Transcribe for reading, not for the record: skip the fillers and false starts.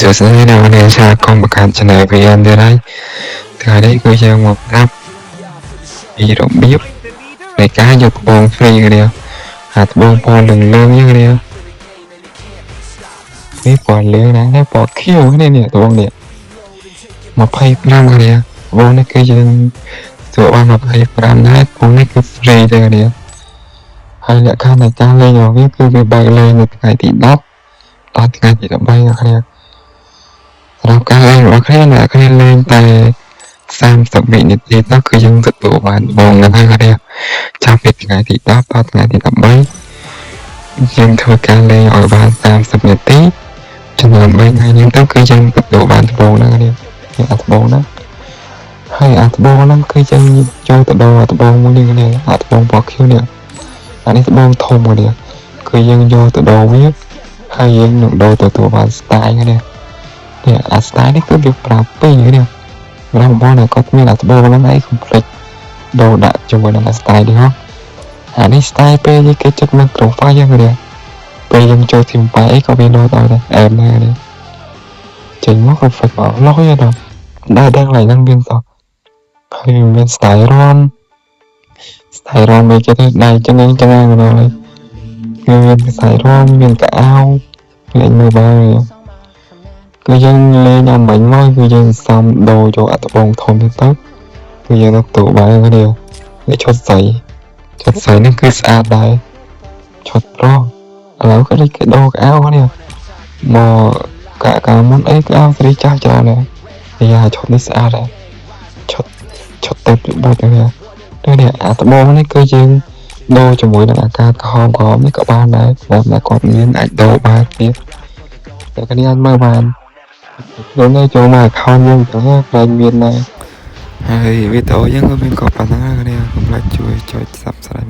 សួស្តីអ្នកនាងស្វាគមន៍មកកាន់ Channel VN ទៀតហើយថ្ងៃនេះគឺយើងមកប្រាប់ពីរបៀបនៃការយកត្បូង free គ្នាអាត្បូងពណ៌លឿងៗគ្នានេះពណ៌លឿងណាស់នេះពណ៌ខៀវគ្នានេះត្បូងនេះ25គ្នាត្បូងនេះគឺយើងទទួលបាន25ដែរត្បូងនេះគឺ free ទេគ្នាហើយលក្ខខណ្ឌនៃការលេងរបស់វាគឺវាបើកលេងនៅថ្ងៃទី10ដល់ថ្ងៃទី13គ្នាសម្រាប់ការលេងរបស់គ្នាអ្នកគ្នាលេងតែ30វិនាទីទៅគឺយើងទទួលបានត្បូងហ្នឹងហើយគ្នាចាប់ពីថ្ងៃទី10ដល់ថ្ងៃទី13យើងធ្វើការលេងឲ្យបាន30នាទីចំនួន3ថ្ងៃហ្នឹងទៅគឺយើងទទួលបានត្បូងហ្នឹងគ្នាអាត្បូងហ្នឹងហើយអាត្បូងហ្នឹងគឺយើងចូលទៅដល់អាត្បូងមួយនេះគ្នាអាត្បូងពណ៌ខៀវនេះអានេះត្បូងធំគ្នាគឺយើងយកទៅដល់វាហើយយើងនឹងដូរទទួលបាន style គ្នានេះអា style នេះគឺវាប្រាប់ពីនេះរបស់បងណាគាត់មានអាត្បូងហ្នឹងឯង complete ដូរដាក់ជាមួយនឹង style នេះហ៎អានេះ style ពេលនេះគេចិត្តមកក្រុម file យ៉ាងនេះពេលយើងចូល team 5អីក៏វាដូរដល់ដែរអែមណាស់នេះចេញមក perfect មកឡោះយដល់ដល់កន្លែងហ្នឹងមានសោះហើយមាន style rom វាគេទៅដៃចឹងហ្នឹងហ្នឹងហើយមាន style rom មានកៅអៅលេងមើលបាយគឺយើងលេងអាមិញមកគឺយើងសំដូរយកអាត្បូងធំទៅគឺយើងទៅទូបាយគ្នាវាឈុតស្អីនេះគឺស្អាតដែរឈុតប្រុសឥឡូវក៏គេដូរកៅអៅគ្នាមកកាមុនអីកៅអៅស្រីចាស់ច្រើនដែរវាឈុតនេះស្អាតដែរឈុតទៅបាច់គ្នានេះអាត្បូងនេះគឺយើងដូរជាមួយនឹងអាការក្រហមនេះក៏បានដែរសម្រាប់គាត់មានអាចដូរបានទៀតតែគ្នាអត់មើលបានខ្ញុំនៅចូលមក account យើងទៅតែមានដែរហើយវីដេអូយើងក៏មានក៏ប៉ុណ្ណឹងដែរគ្នាកុំភ្លេចជួយចុច Subscribe